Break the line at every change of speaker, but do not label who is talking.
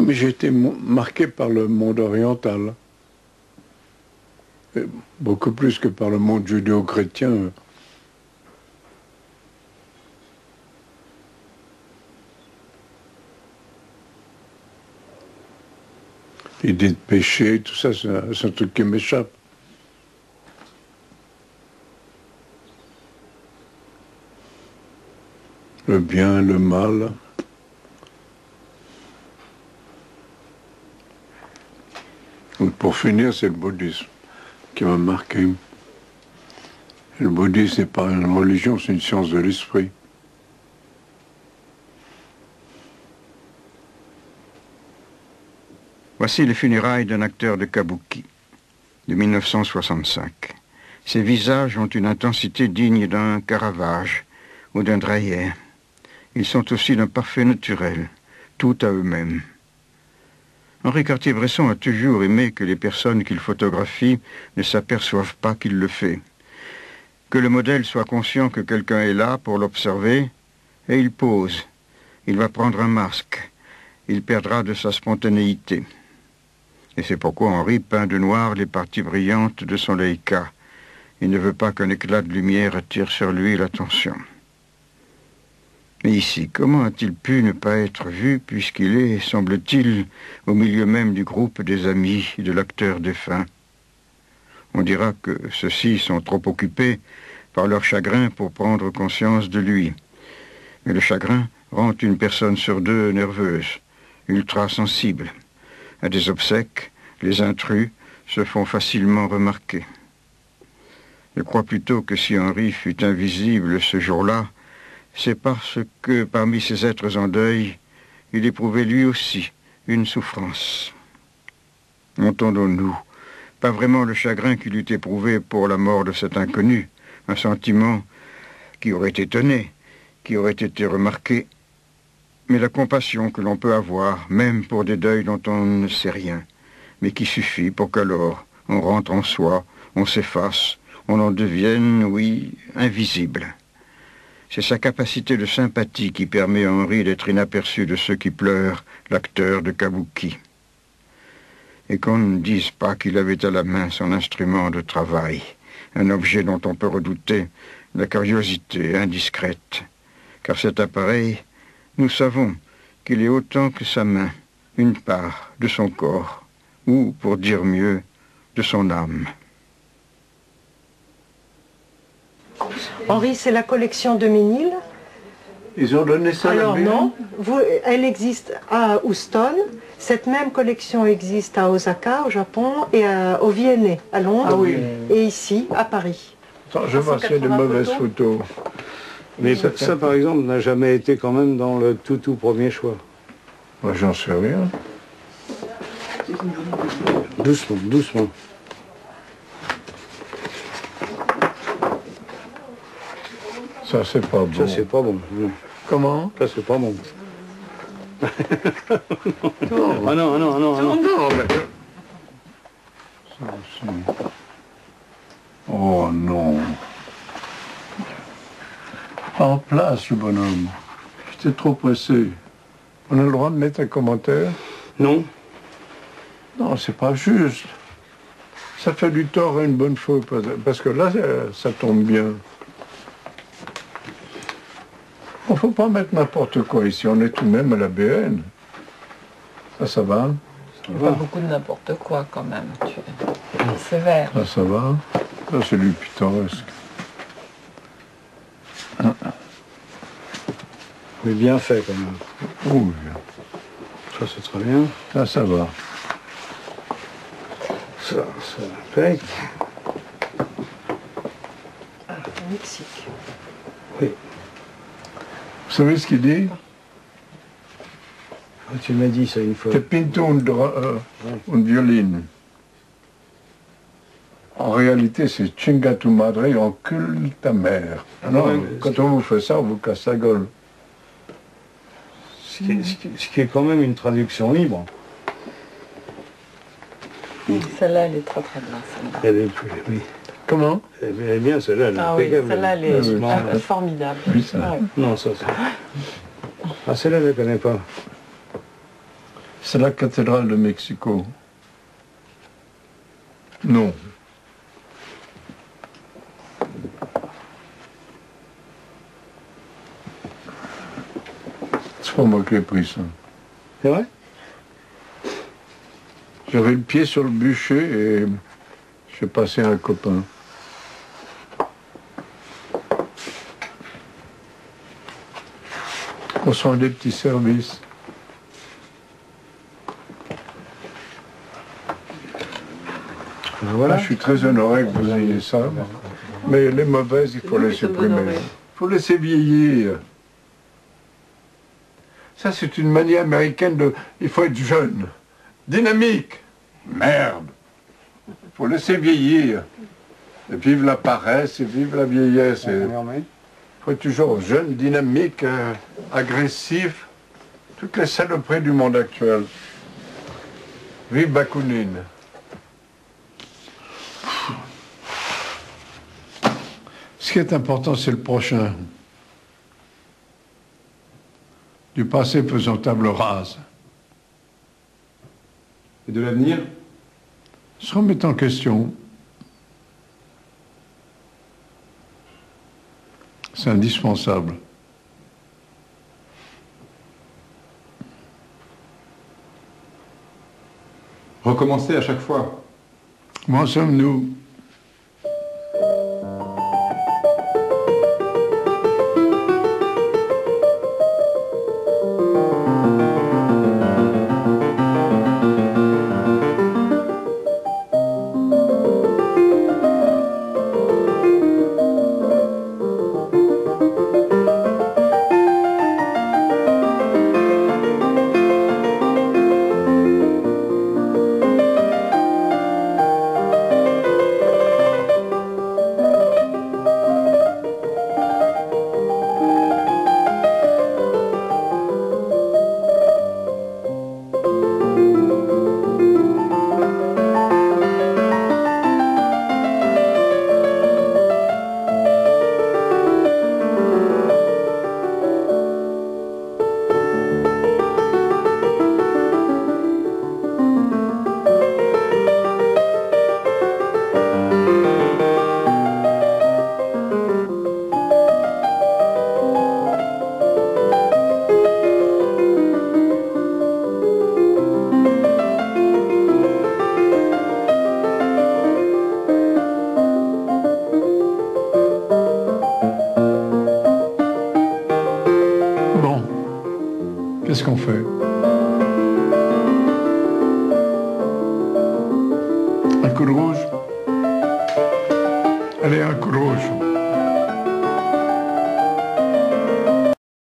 Mais j'ai été marqué par le monde oriental. Et beaucoup plus que par le monde judéo-chrétien. L'idée de péché, tout ça, c'est un truc qui m'échappe. Le bien, le mal. Donc pour finir, c'est le bouddhisme qui m'a marqué. Le bouddhisme n'est pas une religion, c'est une science de l'esprit.
Voici les funérailles d'un acteur de kabuki de 1965. Ses visages ont une intensité digne d'un Caravage ou d'un Dreyer. Ils sont aussi d'un parfait naturel, tout à eux-mêmes. Henri Cartier-Bresson a toujours aimé que les personnes qu'il photographie ne s'aperçoivent pas qu'il le fait. Que le modèle soit conscient que quelqu'un est là pour l'observer, et il pose. Il va prendre un masque. Il perdra de sa spontanéité. Et c'est pourquoi Henri peint de noir les parties brillantes de son Leica. Il ne veut pas qu'un éclat de lumière attire sur lui l'attention. Mais ici, comment a-t-il pu ne pas être vu, puisqu'il est, semble-t-il, au milieu même du groupe des amis de l'acteur défunt? On dira que ceux-ci sont trop occupés par leur chagrin pour prendre conscience de lui. Mais le chagrin rend une personne sur deux nerveuse, ultra sensible. À des obsèques, les intrus se font facilement remarquer. Je crois plutôt que si Henri fut invisible ce jour-là, c'est parce que, parmi ces êtres en deuil, il éprouvait lui aussi une souffrance. Entendons-nous, pas vraiment le chagrin qu'il eût éprouvé pour la mort de cet inconnu, un sentiment qui aurait étonné, qui aurait été remarqué, mais la compassion que l'on peut avoir, même pour des deuils dont on ne sait rien, mais qui suffit pour qu'alors on rentre en soi, on s'efface, on en devienne, oui, invisible. C'est sa capacité de sympathie qui permet à Henri d'être inaperçu de ceux qui pleurent, l'acteur de kabuki. Et qu'on ne dise pas qu'il avait à la main son instrument de travail, un objet dont on peut redouter la curiosité indiscrète, car cet appareil, nous savons qu'il est autant que sa main, une part de son corps, ou, pour dire mieux, de son âme.
Henri, c'est la collection de Ménil.
Ils ont donné ça à la
Alors
BN?
non, elle existe à Houston. Cette même collection existe à Osaka, au Japon, et au Viennet, à Londres,
Ah oui.
et ici, à Paris.
Attends, je vois s'il y a de mauvaises photos.
Mais ça, par exemple, n'a jamais été quand même dans le tout premier choix.
Moi, j'en sais rien.
Doucement, doucement.
Ça, c'est pas bon.
Ça, c'est pas bon. Non.
Comment?
Ça, c'est pas bon.
Non.
Ah non, ah non, ah non, ah non.
Non, mais... Ça aussi. Oh non. Pas en place, le bonhomme. J'étais trop pressé. On a le droit de mettre un commentaire?
Non.
Non, c'est pas juste. Ça fait du tort à une bonne fois, parce que là, ça tombe bien. Il ne faut pas mettre n'importe quoi ici, on est tout de même à la BN. Ça va?
Il n'y a pas beaucoup de n'importe quoi quand même, tu es sévère.
Ça va? Ça, c'est du pittoresque.
Mais bien fait quand même.
Oui.
Ça, c'est très bien.
Ça va.
Ça impec.
Au Mexique.
Oui.
Vous savez ce qu'il dit?
Tu m'as dit ça une fois.
Te pinto un violin. En réalité, c'est chinga tu madre, encule ta mère. Non,
Ouais,
quand on vous fait ça, on vous casse la gueule.
Ce qui est quand même une traduction libre.
Celle-là, elle est très très bien, celle-là.
Elle est, oui.
Comment?
Elle est bien, celle-là. Elle est
Ah oui,
impeccable.
celle-là, elle est
Oui.
formidable.
Oui, ça.
Ouais.
Non, ça, c'est... Ah, celle-là, je ne la connais pas.
C'est la cathédrale de Mexico. Non. C'est pas moi qui ai pris ça.
C'est vrai?
J'avais le pied sur le bûcher et j'ai passé un copain. On se rend des petits services.
Voilà.
Je suis très honoré que vous ayez ça. Mais les mauvaises, il faut les supprimer. Il faut laisser vieillir. Ça, c'est une manie américaine de... Il faut être jeune, dynamique. Merde. Il faut laisser vieillir. Et vive la paresse et vive la vieillesse. Il faut être toujours jeune, dynamique, agressif. Toutes les saloperies du monde actuel. Vive Bakounine. Ce qui est important, c'est le prochain. Du passé, faisons table rase.
Et de l'avenir?
Se remettre en question. C'est indispensable.
Recommencer à chaque fois.
Où sommes-nous? Qu'est-ce qu'on fait? Un coup de rouge? Allez, un coup de rouge.